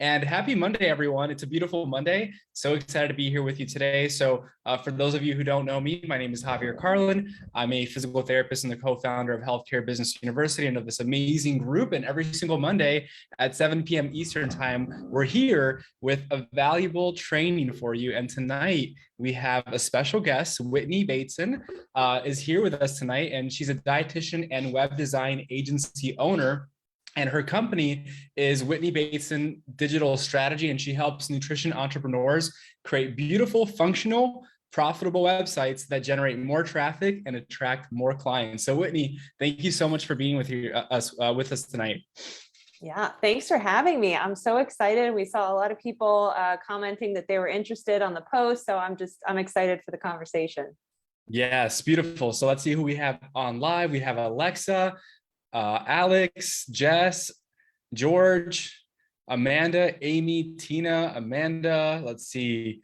And happy Monday, everyone. It's a beautiful Monday. So excited to be here with you today. So for those of you who don't know me, my name is Javier Carlin. I'm a physical therapist and the co-founder of Healthcare Business University and of this amazing group. And every single Monday at 7 p.m. Eastern time, we're here with a valuable training for you. And tonight we have a special guest. Whitney Bateson is here with us tonight, and she's a dietitian and web design agency owner. And her company is Whitney Bateson Digital Strategy, and she helps nutrition entrepreneurs create beautiful, functional, profitable websites that generate more traffic and attract more clients. So Whitney, thank you so much for being with us tonight. Yeah, thanks for having me. I'm so excited. We saw a lot of people commenting that they were interested on the post. So I'm excited for the conversation. Yes, beautiful. So let's see who we have on live. We have Alexa, Alex, Jess, George, Amanda, Amy, Tina, Amanda, let's see,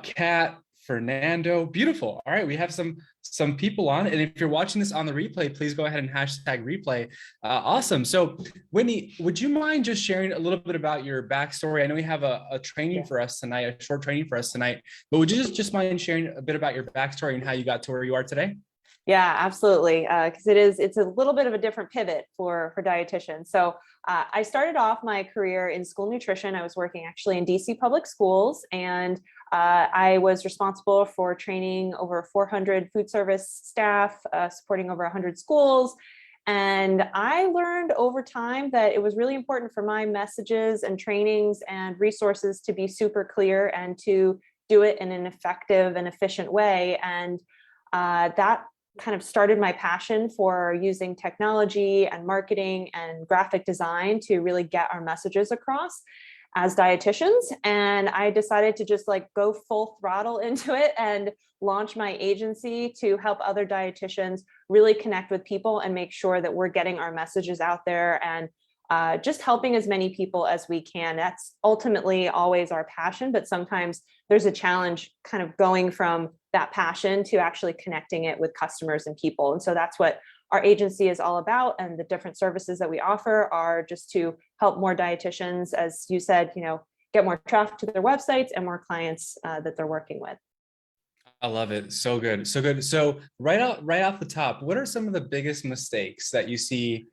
Kat, Fernando. Beautiful. All right, we have some people on, and if you're watching this on the replay, please go ahead and hashtag replay. Awesome. So Whitney, would you mind just sharing a little bit about your backstory? I know we have a training for us tonight, a short training for us tonight, but would you just mind sharing a bit about your backstory and how you got to where you are today? Yeah, absolutely. Because it's a little bit of a different pivot for dietitians. So I started off my career in school nutrition. I was working actually in DC public schools, and I was responsible for training over 400 food service staff, supporting over 100 schools. And I learned over time that it was really important for my messages and trainings and resources to be super clear and to do it in an effective and efficient way. And that kind of started my passion for using technology and marketing and graphic design to really get our messages across as dietitians. And I decided to just go full throttle into it and launch my agency to help other dietitians really connect with people and make sure that we're getting our messages out there and just helping as many people as we can. That's ultimately always our passion, but sometimes there's a challenge kind of going from that passion to actually connecting it with customers and people. And so that's what our agency is all about. And the different services that we offer are just to help more dietitians, as you said, get more traffic to their websites and more clients that they're working with. I love it. So good. So good. So right off the top, what are some of the biggest mistakes that you see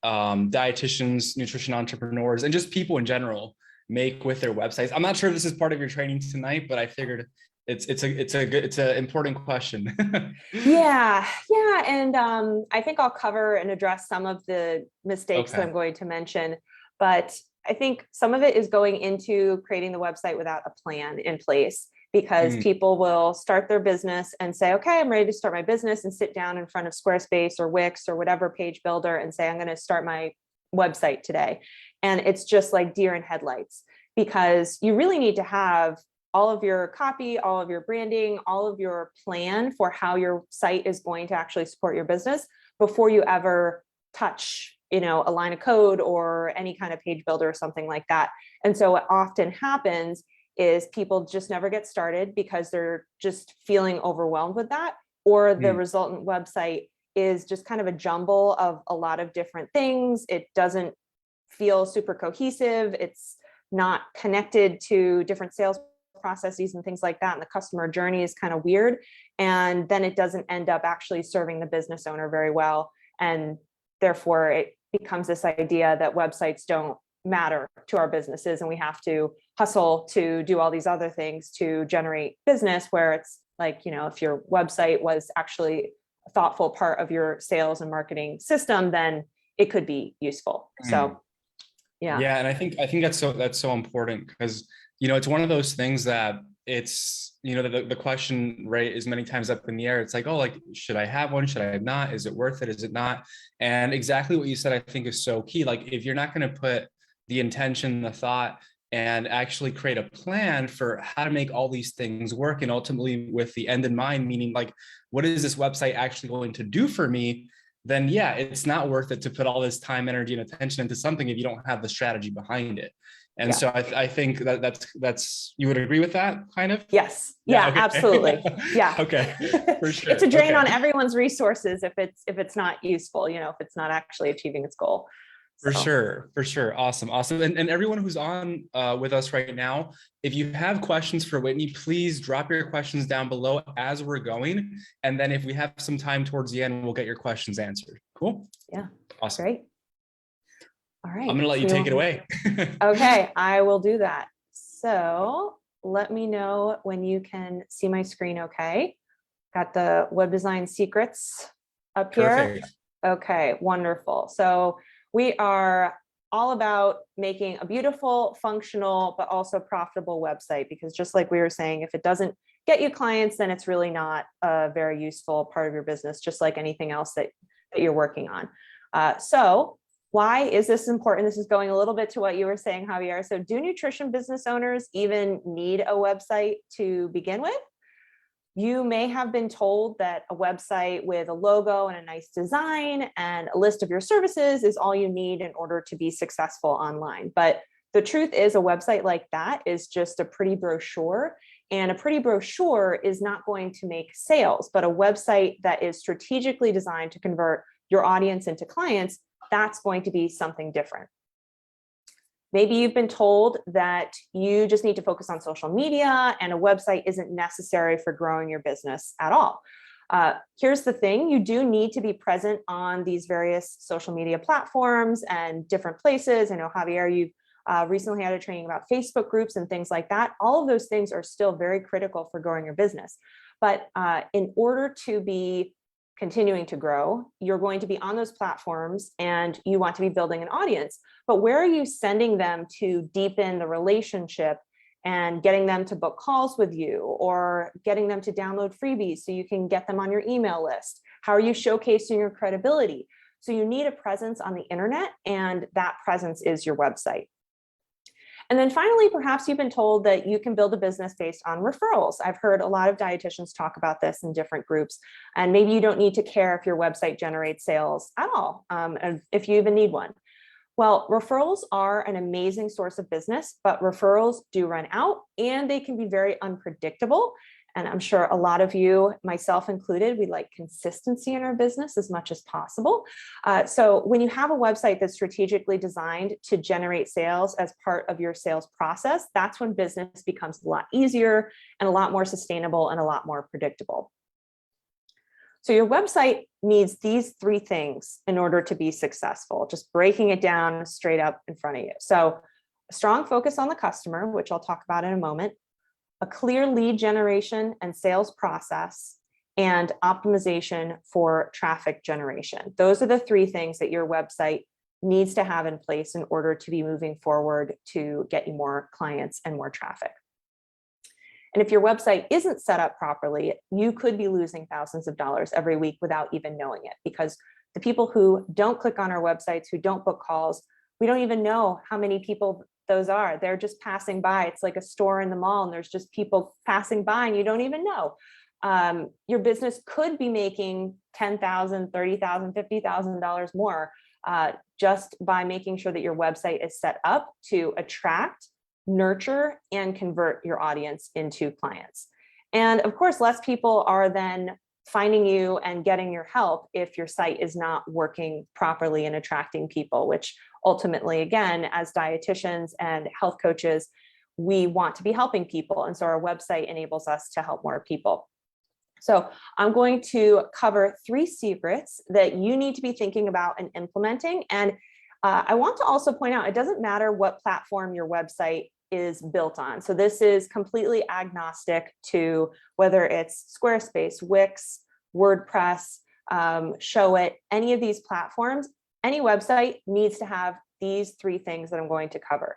dietitians, nutrition entrepreneurs, and just people in general make with their websites? I'm not sure if this is part of your training tonight, but I figured it's an important question. Yeah. And I think I'll cover and address some of the mistakes that I'm going to mention, but I think some of it is going into creating the website without a plan in place, because people will start their business and say, okay, I'm ready to start my business, and sit down in front of Squarespace or Wix or whatever page builder and say, I'm going to start my website today. And it's just like deer in headlights, because you really need to have all of your copy, all of your branding, all of your plan for how your site is going to actually support your business before you ever touch, a line of code or any kind of page builder or something like that. And so what often happens is people just never get started because they're just feeling overwhelmed with that, or the resultant website is just kind of a jumble of a lot of different things. It doesn't feel super cohesive. It's not connected to different sales processes and things like that. And the customer journey is kind of weird. And then it doesn't end up actually serving the business owner very well. And therefore it becomes this idea that websites don't matter to our businesses, and we have to hustle to do all these other things to generate business, where it's like, if your website was actually a thoughtful part of your sales and marketing system, then it could be useful. So yeah. And I think that's so important, because it's one of those things that it's, the question, right, is many times up in the air. It's like, oh, should I have one? Should I not? Is it worth it? Is it not? And exactly what you said, I think, is so key. Like, if you're not going to put the intention, the thought, and actually create a plan for how to make all these things work, and ultimately with the end in mind, meaning what is this website actually going to do for me? Then yeah, it's not worth it to put all this time, energy, and attention into something if you don't have the strategy behind it. And so I think that's you would agree with that, kind of? Yes. Yeah, okay. Absolutely. Yeah. Okay. For sure. It's a drain on everyone's resources if it's not useful, if it's not actually achieving its goal. For So, sure, for sure. Awesome, awesome. And everyone who's on with us right now, if you have questions for Whitney, please drop your questions down below as we're going. And then if we have some time towards the end, we'll get your questions answered. Cool? yeah, Awesome. great. All right. I'm going to let you take it away. Okay, I will do that. So let me know when you can see my screen okay. Got the web design secrets up here. Perfect. Okay, wonderful. So we are all about making a beautiful, functional, but also profitable website, because just like we were saying, if it doesn't get you clients, then it's really not a very useful part of your business, just like anything else that you're working on. So why is this important? This is going a little bit to what you were saying, Javier. So do nutrition business owners even need a website to begin with? You may have been told that a website with a logo and a nice design and a list of your services is all you need in order to be successful online. But the truth is, a website like that is just a pretty brochure, and a pretty brochure is not going to make sales. But a website that is strategically designed to convert your audience into clients, that's going to be something different. Maybe you've been told that you just need to focus on social media and a website isn't necessary for growing your business at all. Here's the thing, you do need to be present on these various social media platforms and different places. I know, Javier, you've recently had a training about Facebook groups and things like that. All of those things are still very critical for growing your business. But in order to be continuing to grow, you're going to be on those platforms and you want to be building an audience. But where are you sending them to deepen the relationship and getting them to book calls with you, or getting them to download freebies so you can get them on your email list? How are you showcasing your credibility? So you need a presence on the internet, and that presence is your website. And then finally, perhaps you've been told that you can build a business based on referrals. I've heard a lot of dietitians talk about this in different groups, and maybe you don't need to care if your website generates sales at all, if you even need one. Well, referrals are an amazing source of business, but referrals do run out and they can be very unpredictable. And I'm sure a lot of you, myself included, we like consistency in our business as much as possible. So when you have a website that's strategically designed to generate sales as part of your sales process, that's when business becomes a lot easier and a lot more sustainable and a lot more predictable. So your website needs these three things in order to be successful, just breaking it down straight up in front of you. So a strong focus on the customer, which I'll talk about in a moment, a clear lead generation and sales process, and optimization for traffic generation. Those are the three things that your website needs to have in place in order to be moving forward to get you more clients and more traffic. And if your website isn't set up properly, you could be losing thousands of dollars every week without even knowing it, because the people who don't click on our websites, who don't book calls, we don't even know how many people those are. They're just passing by. It's like a store in the mall and there's just people passing by and you don't even know. Your business could be making $10,000, $30,000, $50,000 more just by making sure that your website is set up to attract, nurture, and convert your audience into clients. And of course, less people are then finding you and getting your help if your site is not working properly and attracting people, which ultimately, again, as dietitians and health coaches, we want to be helping people. And so our website enables us to help more people. So I'm going to cover 3 secrets that you need to be thinking about and implementing. And I want to also point out, it doesn't matter what platform your website is built on. So this is completely agnostic to whether it's Squarespace, Wix, WordPress, Showit, any of these platforms. Any website needs to have these 3 things that I'm going to cover.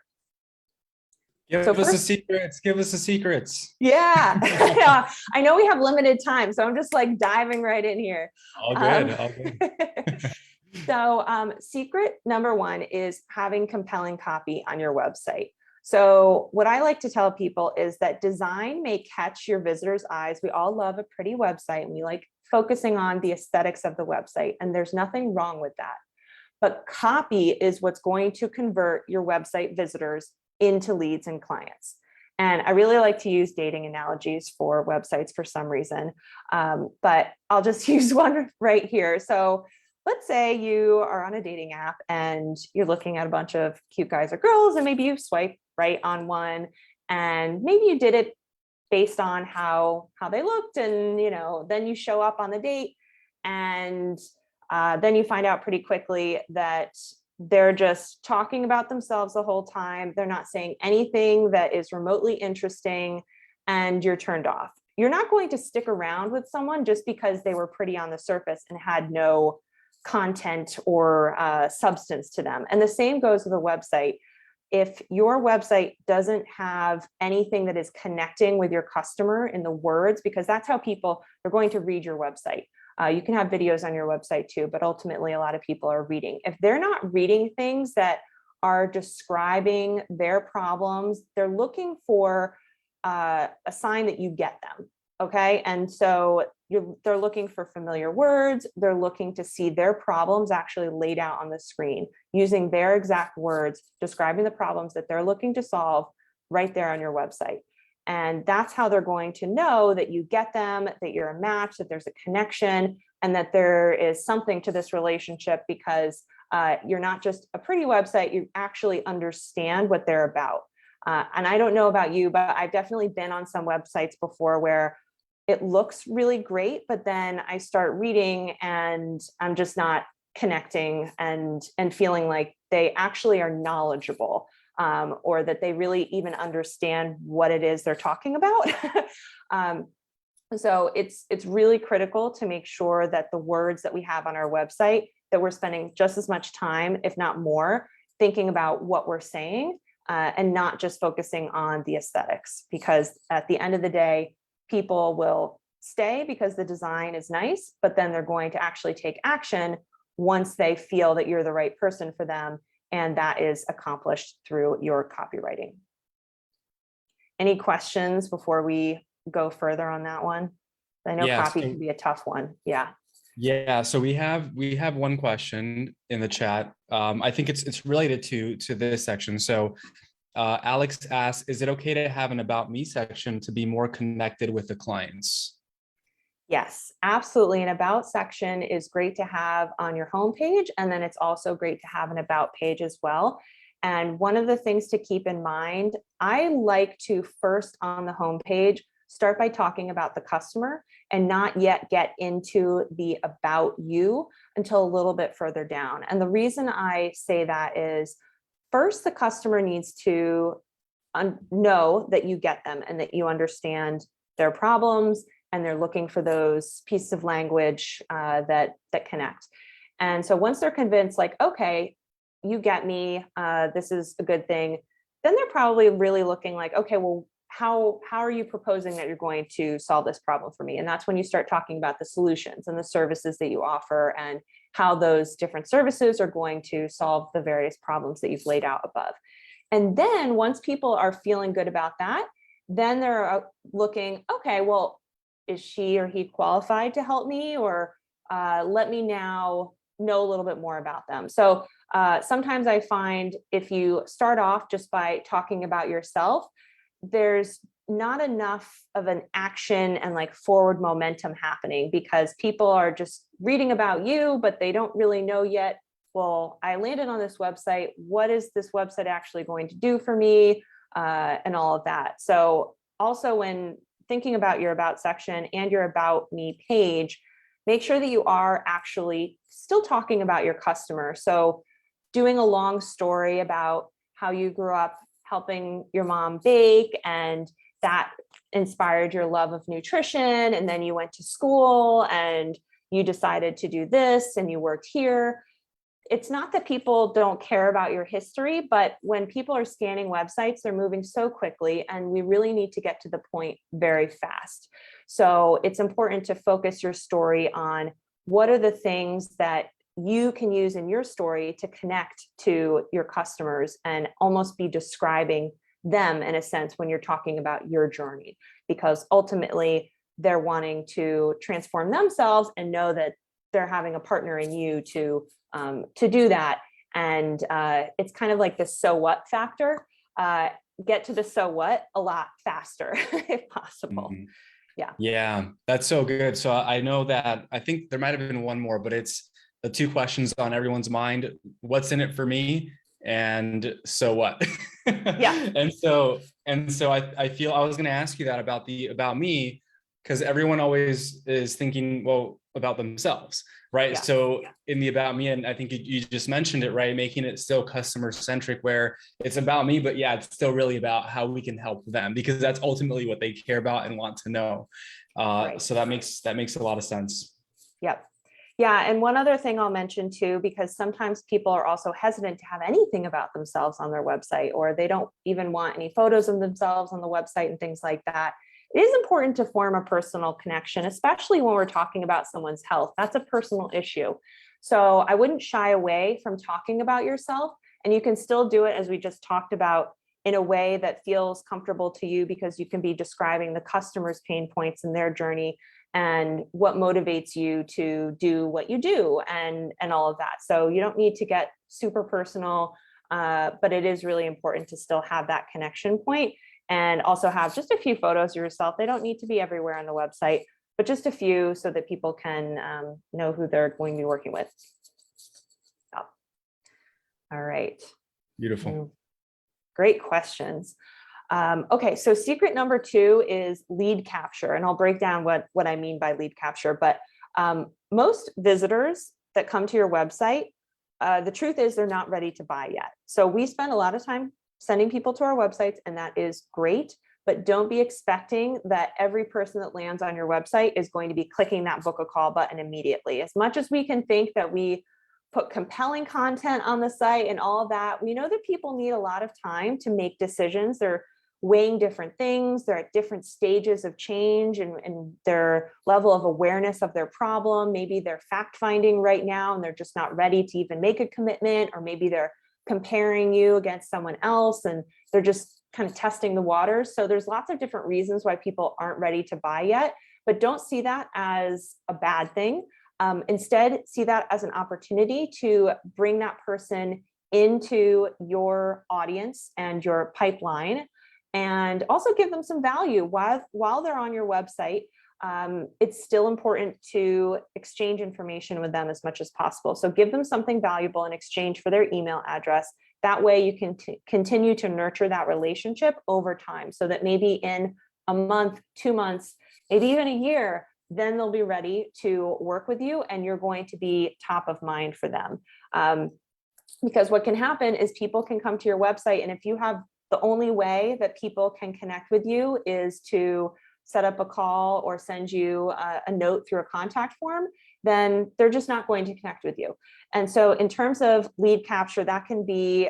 Give us the secrets. Give us the secrets. Yeah. Yeah. I know we have limited time, so I'm just like diving right in here. All good. All good. So secret number 1 is having compelling copy on your website. So what I like to tell people is that design may catch your visitors' eyes. We all love a pretty website and we like focusing on the aesthetics of the website, and there's nothing wrong with that. But copy is what's going to convert your website visitors into leads and clients. And I really like to use dating analogies for websites for some reason, but I'll just use one right here. So let's say you are on a dating app and you're looking at a bunch of cute guys or girls, and maybe you swipe right on one, and maybe you did it based on how they looked, and then you show up on the date, and then you find out pretty quickly that they're just talking about themselves the whole time. They're not saying anything that is remotely interesting, and you're turned off. You're not going to stick around with someone just because they were pretty on the surface and had no content or substance to them. And the same goes with a website. If your website doesn't have anything that is connecting with your customer in the words, because that's how people are going to read your website. You can have videos on your website too, but ultimately a lot of people are reading. If they're not reading things that are describing their problems, they're looking for a sign that you get them. Okay. And so they're looking for familiar words. They're looking to see their problems actually laid out on the screen using their exact words, describing the problems that they're looking to solve right there on your website. And that's how they're going to know that you get them, that you're a match, that there's a connection, and that there is something to this relationship, because you're not just a pretty website, you actually understand what they're about. And I don't know about you, but I've definitely been on some websites before where it looks really great, but then I start reading and I'm just not connecting and feeling like they actually are knowledgeable, or that they really even understand what it is they're talking about. So it's really critical to make sure that the words that we have on our website, that we're spending just as much time, if not more, thinking about what we're saying, and not just focusing on the aesthetics, because at the end of the day, people will stay because the design is nice, but then they're going to actually take action once they feel that you're the right person for them. And that is accomplished through your copywriting. Any questions before we go further on that one? I know copy can be a tough one. Yeah. Yeah. So we have one question in the chat. I think it's related to this section. So Alex asks, is it okay to have an about me section to be more connected with the clients? Yes, absolutely. An about section is great to have on your homepage. And then it's also great to have an about page as well. And one of the things to keep in mind, I like to first on the homepage, start by talking about the customer and not yet get into the about you until a little bit further down. And the reason I say that is, first, the customer needs to know that you get them and that you understand their problems, and they're looking for those pieces of language that connect. And so once they're convinced, like, okay, you get me, this is a good thing, then they're probably really looking like, okay, well, how are you proposing that you're going to solve this problem for me? And that's when you start talking about the solutions and the services that you offer and how those different services are going to solve the various problems that you've laid out above. And then once people are feeling good about that, then they're looking, okay, well, is she or he qualified to help me? Or let me now know a little bit more about them. So sometimes I find if you start off just by talking about yourself, there's not enough of an action and like forward momentum happening, because people are just reading about you, but they don't really know yet, well, I landed on this website. What is this website actually going to do for me? And all of that. So also when thinking about your about section and your about me page, make sure that you are actually still talking about your customer. So doing a long story about how you grew up helping your mom bake, and that inspired your love of nutrition. And then you went to school and you decided to do this and you worked here. It's not that people don't care about your history, but when people are scanning websites, they're moving so quickly, and we really need to get to the point very fast. So it's important to focus your story on what are the things that you can use in your story to connect to your customers and almost be describing them in a sense when you're talking about your journey, because ultimately they're wanting to transform themselves and know that they're having a partner in you to do that. And it's kind of like the so what factor. Get to the so what a lot faster if possible. Mm-hmm. Yeah. Yeah, that's so good. So I know that, I think there might have been one more, but it's the two questions on everyone's mind: what's in it for me, and so what? Yeah. and so I feel I was going to ask you that about me, because everyone always is thinking, well, about themselves, right? Yeah. So in the about me, and I think you just mentioned it, right? Making it still customer centric, where it's about me, but yeah, it's still really about how we can help them, because that's ultimately what they care about and want to know. Right. So that makes a lot of sense. Yep. Yeah. And one other thing I'll mention too, because sometimes people are also hesitant to have anything about themselves on their website, or they don't even want any photos of themselves on the website and things like that. It is important to form a personal connection, especially when we're talking about someone's health. That's a personal issue. So I wouldn't shy away from talking about yourself, and you can still do it, as we just talked about, in a way that feels comfortable to you, because you can be describing the customer's pain points in their journey and what motivates you to do what you do, and all of that. So you don't need to get super personal, but it is really important to still have that connection point, and also have just a few photos of yourself. They don't need to be everywhere on the website, but just a few, so that people can know who they're going to be working with. Oh. All right. Beautiful. Great questions. Okay, so secret number 2 is lead capture, and I'll break down what I mean by lead capture. But most visitors that come to your website, the truth is they're not ready to buy yet. So we spend a lot of time sending people to our websites, and that is great. But don't be expecting that every person that lands on your website is going to be clicking that book a call button immediately. As much as we can think that we put compelling content on the site and all of that, we know that people need a lot of time to make decisions. They're weighing different things. They're at different stages of change and their level of awareness of their problem. Maybe they're fact finding right now and they're just not ready to even make a commitment, or maybe they're comparing you against someone else and they're just kind of testing the waters. So there's lots of different reasons why people aren't ready to buy yet, but don't see that as a bad thing. Instead, see that as an opportunity to bring that person into your audience and your pipeline, and also give them some value while they're on your website. It's still important to exchange information with them as much as possible. So give them something valuable in exchange for their email address. That way you can continue to nurture that relationship over time, so that maybe in a month, 2 months, maybe even a year, then they'll be ready to work with you and you're going to be top of mind for them. Because what can happen is people can come to your website, and if you have the only way that people can connect with you is to set up a call or send you a note through a contact form, then they're just not going to connect with you. And so in terms of lead capture, that can be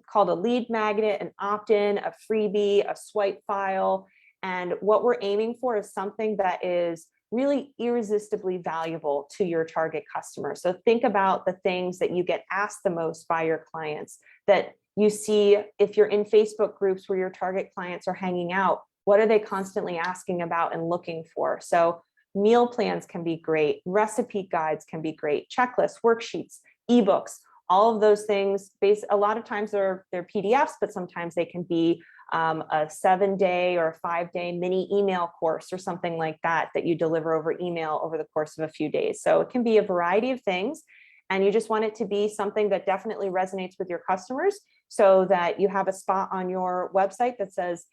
called a lead magnet, an opt-in, a freebie, a swipe file. And what we're aiming for is something that is really irresistibly valuable to your target customer. So think about the things that you get asked the most by your clients, that you see if you're in Facebook groups where your target clients are hanging out. What are they constantly asking about and looking for? So meal plans can be great, recipe guides can be great, checklists, worksheets, ebooks, all of those things. A lot of times they're PDFs, but sometimes they can be a 7-day or a 5-day mini email course or something like that you deliver over email over the course of a few days. So it can be a variety of things, and you just want it to be something that definitely resonates with your customers, so that you have a spot on your website that says,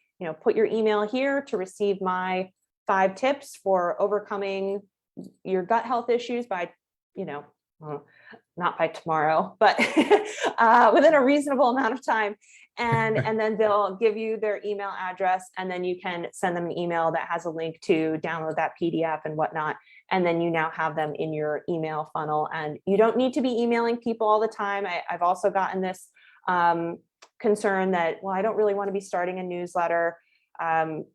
put your email here to receive my 5 tips for overcoming your gut health issues by, not by tomorrow, but within a reasonable amount of time. And then they'll give you their email address, and then you can send them an email that has a link to download that PDF and whatnot. And then you now have them in your email funnel, and you don't need to be emailing people all the time. I've also gotten this concern that, well, I don't really want to be starting a newsletter.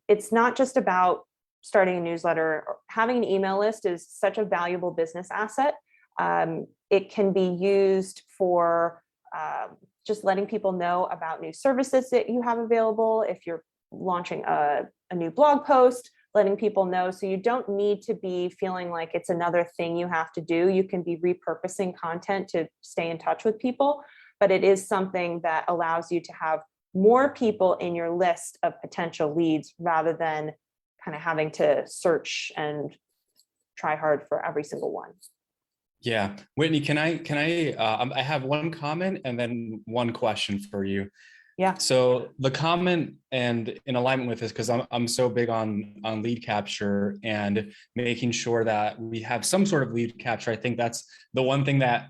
It's not just about starting a newsletter. Having an email list is such a valuable business asset. It can be used for just letting people know about new services that you have available. If you're launching a new blog post, letting people know. So you don't need to be feeling like it's another thing you have to do. You can be repurposing content to stay in touch with people, but it is something that allows you to have more people in your list of potential leads, rather than kind of having to search and try hard for every single one. Yeah. Whitney, I have one comment and then one question for you. Yeah. So the comment, and in alignment with this, because I'm so big on lead capture and making sure that we have some sort of lead capture. I think that's the one thing that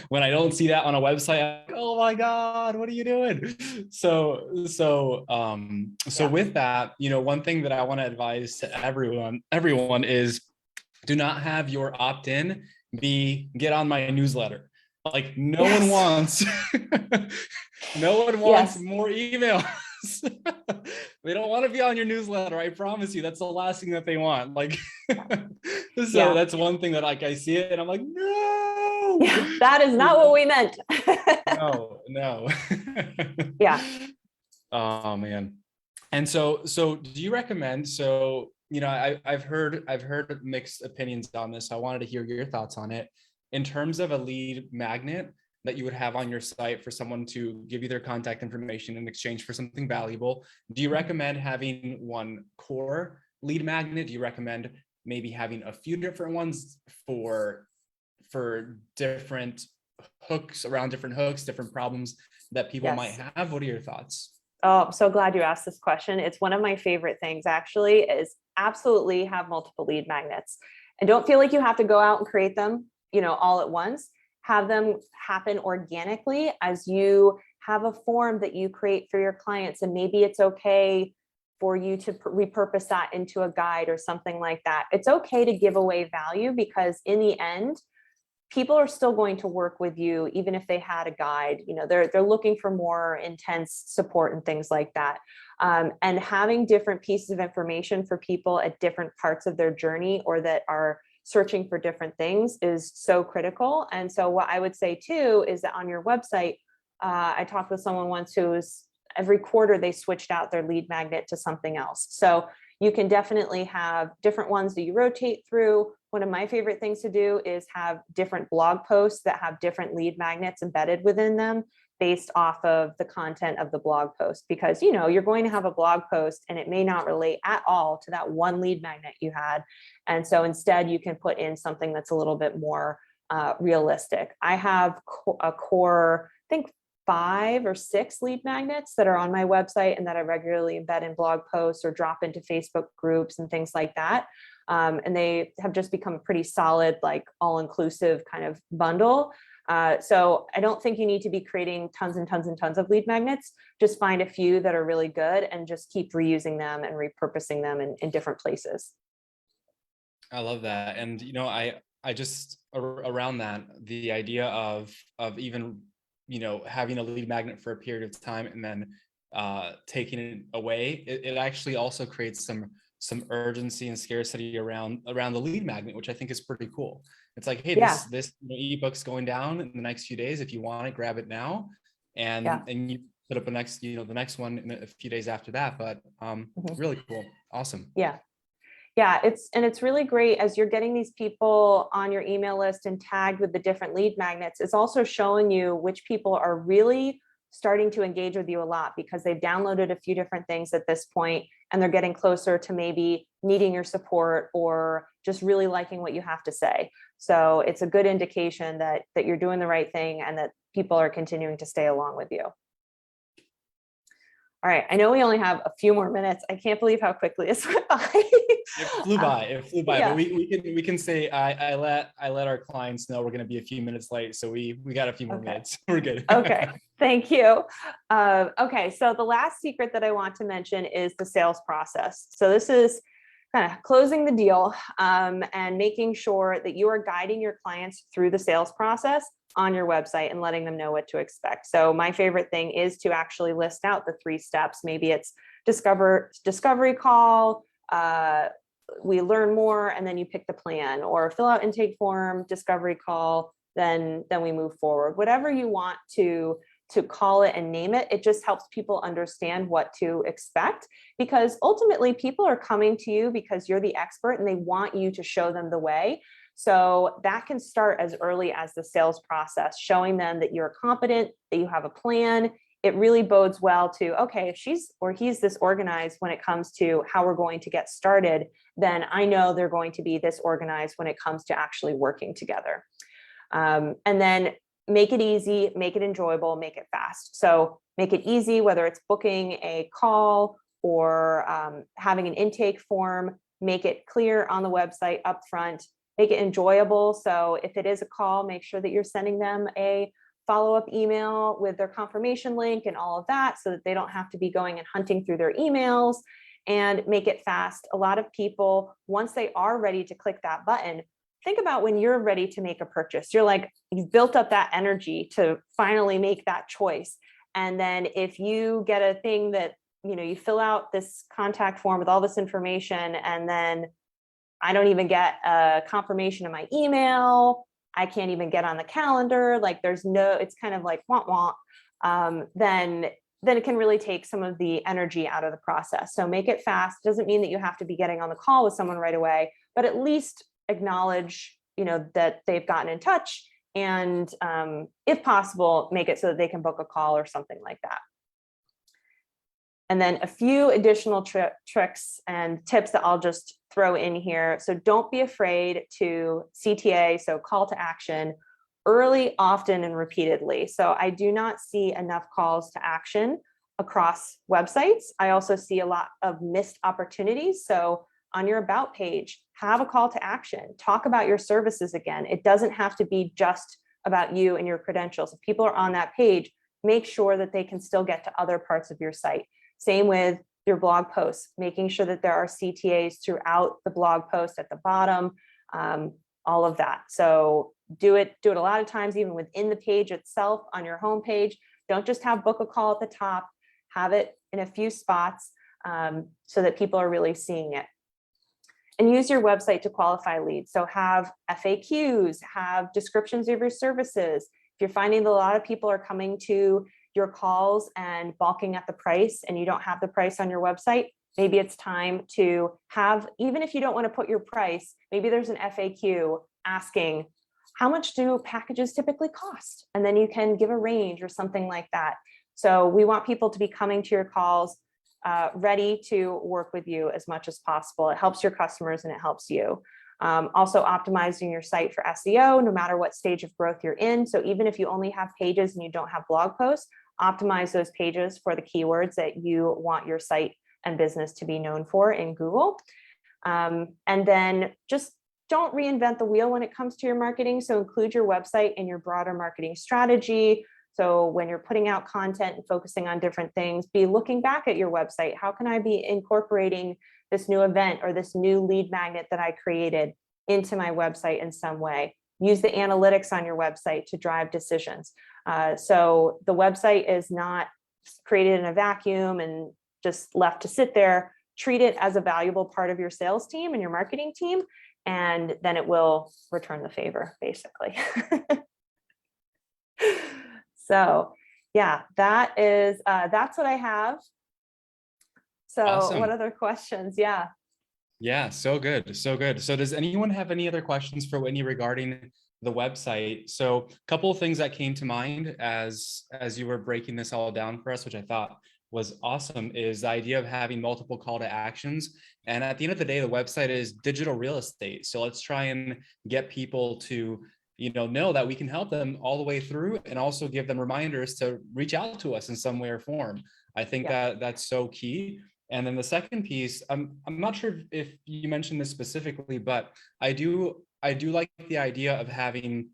when I don't see that on a website, I'm like, oh my God, what are you doing? So with that, one thing that I want to advise to everyone is do not have your opt-in be get on my newsletter. Like no one Yes. wants no one wants Yes. more emails. They don't want to be on your newsletter. I promise you, that's the last thing that they want. Like, so Yeah. that's one thing that like I see it and I'm like, no, Yeah. That is not what we meant. no. Yeah. Oh man. And so do you recommend, I've heard mixed opinions on this. I wanted to hear your thoughts on it. In terms of a lead magnet that you would have on your site for someone to give you their contact information in exchange for something valuable, do you recommend having one core lead magnet? Do you recommend maybe having a few different ones for different hooks, around different hooks, different problems that people might Yes. have? What are your thoughts? Oh, I'm so glad you asked this question. It's one of my favorite things actually, is absolutely have multiple lead magnets. And don't feel like you have to go out and create them, all at once. Have them happen organically as you have a form that you create for your clients. And maybe it's okay for you to repurpose that into a guide or something like that. It's okay to give away value, because in the end, people are still going to work with you even if they had a guide. They're looking for more intense support and things like that. And having different pieces of information for people at different parts of their journey, or that are searching for different things, is so critical. And so what I would say too is that on your website, I talked with someone once who was, every quarter they switched out their lead magnet to something else. So you can definitely have different ones that you rotate through. One of my favorite things to do is have different blog posts that have different lead magnets embedded within them based off of the content of the blog post, because you're going to have a blog post and it may not relate at all to that one lead magnet you had. And so instead you can put in something that's a little bit more realistic. I have a core, I think 5 or 6 lead magnets that are on my website and that I regularly embed in blog posts or drop into Facebook groups and things like that. And they have just become a pretty solid, like all-inclusive kind of bundle. So I don't think you need to be creating tons and tons and tons of lead magnets. Just find a few that are really good and just keep reusing them and repurposing them in different places. I love that. And, I just around that, the idea of even, having a lead magnet for a period of time and then taking it away, it actually also creates some urgency and scarcity around the lead magnet, which I think is pretty cool. It's like, hey, Yeah. this ebook's going down in the next few days. If you want it, grab it now. And you put up the next one in a few days after that. But really cool. Awesome. Yeah. Yeah, it's really great as you're getting these people on your email list and tagged with the different lead magnets. It's also showing you which people are really starting to engage with you a lot, because they've downloaded a few different things at this point and they're getting closer to maybe needing your support or just really liking what you have to say. So it's a good indication that you're doing the right thing and that people are continuing to stay along with you. All right, I know we only have a few more minutes. I can't believe how quickly this went by. It flew by. Yeah. But we can say I let our clients know we're going to be a few minutes late, so we got a few more minutes. We're good. Okay, thank you. Okay, so the last secret that I want to mention is the sales process. So this is kind of closing the deal and making sure that you are guiding your clients through the sales process on your website and letting them know what to expect. So my favorite thing is to actually list out the 3 steps. Maybe it's discovery call, we learn more, and then you pick the plan, or fill out intake form, discovery call, then we move forward. Whatever you want to call it and name it, it just helps people understand what to expect, because ultimately people are coming to you because you're the expert and they want you to show them the way. So that can start as early as the sales process, showing them that you're competent, that you have a plan. It really bodes well to, okay, if she's or he's this organized when it comes to how we're going to get started, then I know they're going to be this organized when it comes to actually working together. And then make it easy, make it enjoyable, make it fast. So make it easy, whether it's booking a call or having an intake form, make it clear on the website upfront, make it enjoyable. So if it is a call, make sure that you're sending them a follow-up email with their confirmation link and all of that, so that they don't have to be going and hunting through their emails. And make it fast. A lot of people, once they are ready to click that button, think about when you're ready to make a purchase. You're like, you've built up that energy to finally make that choice. And then if you get a thing that, you fill out this contact form with all this information, and then I don't even get a confirmation of my email, I can't even get on the calendar, like it's kind of like want, then it can really take some of the energy out of the process. So make it fast. Doesn't mean that you have to be getting on the call with someone right away, but at least acknowledge, that they've gotten in touch, and if possible, make it so that they can book a call or something like that. And then a few additional tricks and tips that I'll just throw in here. So don't be afraid to CTA, so call to action, early, often, and repeatedly. So I do not see enough calls to action across websites. I also see a lot of missed opportunities. So on your about page, have a call to action, talk about your services again. It doesn't have to be just about you and your credentials. If people are on that page, make sure that they can still get to other parts of your site. Same with your blog posts, making sure that there are CTAs throughout the blog post at the bottom, all of that. So do it a lot of times, even within the page itself on your home page. Don't just have book a call at the top, have it in a few spots so that people are really seeing it. And use your website to qualify leads. So have FAQs, have descriptions of your services. If you're finding that a lot of people are coming to your calls and balking at the price, and you don't have the price on your website, maybe it's time to have, even if you don't want to put your price, maybe there's an FAQ asking, how much do packages typically cost? And then you can give a range or something like that. So we want people to be coming to your calls ready to work with you as much as possible. It helps your customers and it helps you. Also optimizing your site for SEO, no matter what stage of growth you're in. So even if you only have pages and you don't have blog posts, optimize those pages for the keywords that you want your site and business to be known for in Google. And then just don't reinvent the wheel when it comes to your marketing. So include your website in your broader marketing strategy. So when you're putting out content and focusing on different things, be looking back at your website. How can I be incorporating this new event or this new lead magnet that I created into my website in some way? Use the analytics on your website to drive decisions. So the website is not created in a vacuum and just left to sit there. Treat it as a valuable part of your sales team and your marketing team, and then it will return the favor, basically. So yeah, that's what I have. So Awesome. What other questions? Yeah. Yeah, so good. So good. So does anyone have any other questions for Whitney regarding the website? So a couple of things that came to mind as you were breaking this all down for us, which I thought was awesome, is the idea of having multiple call to actions. And at the end of the day, the website is digital real estate. So let's try and get people to know that we can help them all the way through, and also give them reminders to reach out to us in some way or form. I think that that's so key. And then the second piece, I'm not sure if you mentioned this specifically, but I do like the idea of having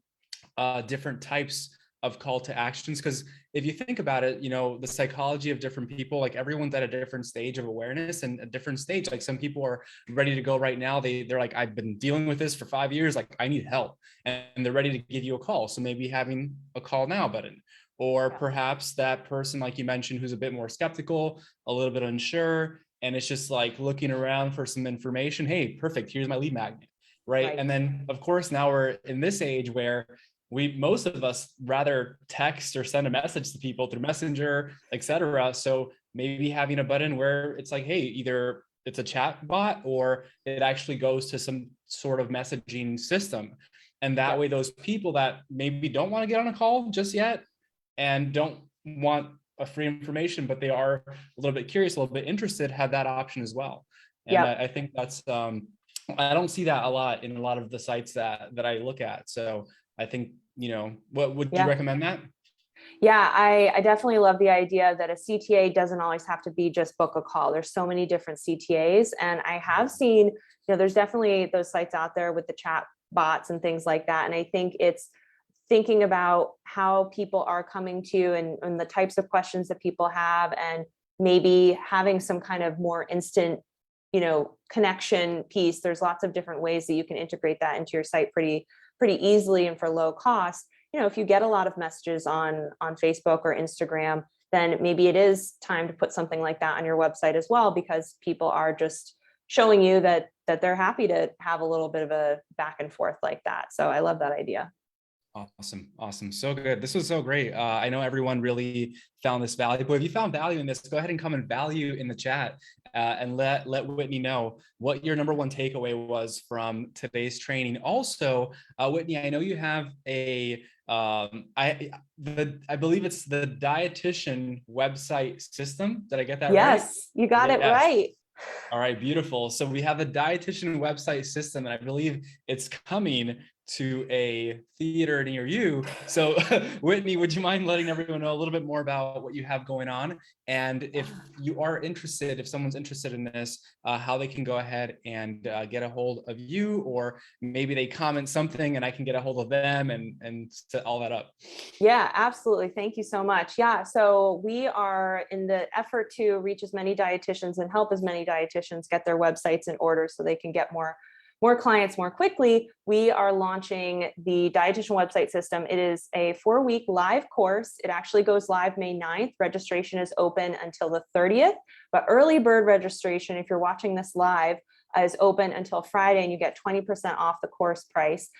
different types of call to actions, because if you think about it, the psychology of different people, like everyone's at a different stage of awareness and a different stage. Like some people are ready to go right now. They're like, I've been dealing with this for 5 years. Like I need help, and they're ready to give you a call. So maybe having a call now button, or perhaps that person, like you mentioned, who's a bit more skeptical, a little bit unsure, and it's just like looking around for some information. Hey, perfect. Here's my lead magnet. Right. And then of course, now we're in this age where most of us rather text or send a message to people through Messenger, etc. So maybe having a button where it's like, hey, either it's a chat bot or it actually goes to some sort of messaging system. And that way, those people that maybe don't want to get on a call just yet and don't want a free information, but they are a little bit curious, a little bit interested, have that option as well. And I think that's, I don't see that a lot in a lot of the sites that I look at. So I think, what would you Yeah. recommend that? Yeah, I definitely love the idea that a CTA doesn't always have to be just book a call. There's so many different CTAs. And I have seen, there's definitely those sites out there with the chat bots and things like that. And I think it's thinking about how people are coming to you and the types of questions that people have, and maybe having some kind of more instant, connection piece. There's lots of different ways that you can integrate that into your site pretty easily and for low cost. If you get a lot of messages on Facebook or Instagram, then maybe it is time to put something like that on your website as well, because people are just showing you that they're happy to have a little bit of a back and forth like that. So I love that idea. Awesome. So good. This was so great. I know everyone really found this valuable. If you found value in this, go ahead and comment value in the chat and let Whitney know what your number one takeaway was from today's training. Also, Whitney, I know you have I believe it's the dietitian website system. Did I get that right? Yes, you got it right. All right, beautiful. So we have a dietitian website system, and I believe it's coming to a theater near you. So Whitney, would you mind letting everyone know a little bit more about what you have going on? And if you are interested, if someone's interested in this, how they can go ahead and get a hold of you, or maybe they comment something and I can get a hold of them and set all that up. Yeah, absolutely. Thank you so much. Yeah, so we are in the effort to reach as many dietitians and help as many dietitians get their websites in order so they can get more clients more quickly. We are launching the dietitian website system. It is a 4-week live course. It actually goes live May 9th. Registration is open until the 30th, but early bird registration, if you're watching this live, is open until Friday, and you get 20% off the course price.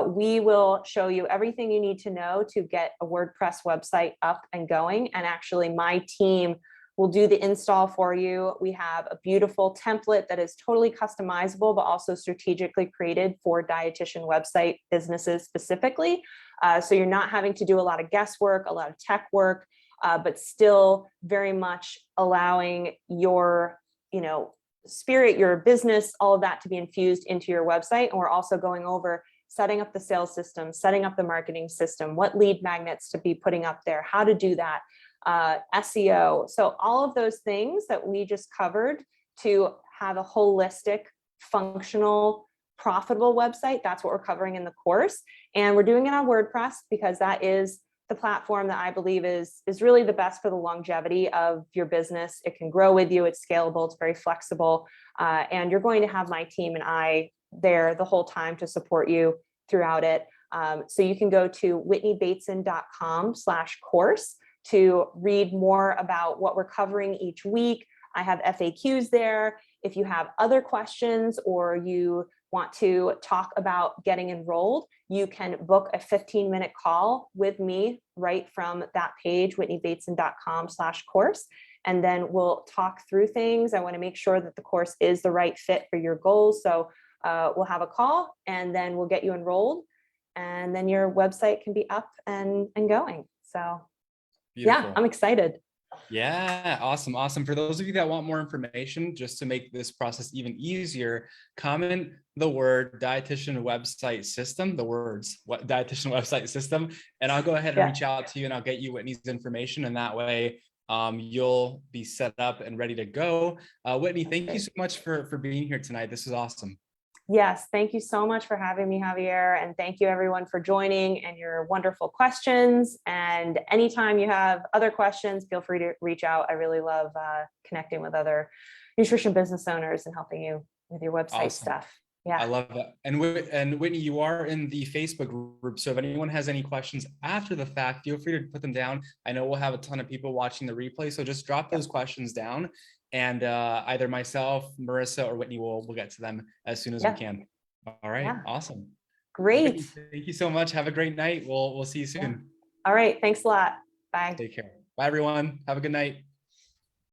We will show you everything you need to know to get a WordPress website up and going. And actually my team will do the install for you. We have a beautiful template that is totally customizable, but also strategically created for dietitian website businesses specifically. So you're not having to do a lot of guesswork, a lot of tech work, but still very much allowing your, spirit, your business, all of that to be infused into your website. And we're also going over setting up the sales system, setting up the marketing system, what lead magnets to be putting up there, how to do that, SEO. So all of those things that we just covered to have a holistic, functional, profitable website. That's what we're covering in the course. And we're doing it on WordPress because that is the platform that I believe is really the best for the longevity of your business. It can grow with you. It's scalable. It's very flexible. And you're going to have my team and I there the whole time to support you throughout it. So you can go to whitneybateson.com/course to read more about what we're covering each week. I have FAQs there. If you have other questions or you want to talk about getting enrolled, you can book a 15-minute call with me right from that page, whitneybateson.com/course. And then we'll talk through things. I want to make sure that the course is the right fit for your goals. So we'll have a call and then we'll get you enrolled, and then your website can be up and going. So Beautiful. Yeah, I'm excited. Yeah, awesome. For those of you that want more information, just to make this process even easier, comment the word dietitian website system, the words dietitian website system, and I'll go ahead and reach out to you and I'll get you Whitney's information. And that way you'll be set up and ready to go. Whitney, thank you so much for being here tonight. This is awesome. Yes, thank you so much for having me, Javier. And thank you everyone for joining and your wonderful questions. And anytime you have other questions, feel free to reach out. I really love connecting with other nutrition business owners and helping you with your website stuff. Yeah, I love that. And Whitney, you are in the Facebook group. So if anyone has any questions after the fact, feel free to put them down. I know we'll have a ton of people watching the replay. So just drop those questions down. And either myself, Marissa, or Whitney will get to them as soon as we can. All right, awesome. Great. Whitney, thank you so much. Have a great night. We'll see you soon. All right, thanks a lot. Bye. Take care. Bye, everyone. Have a good night.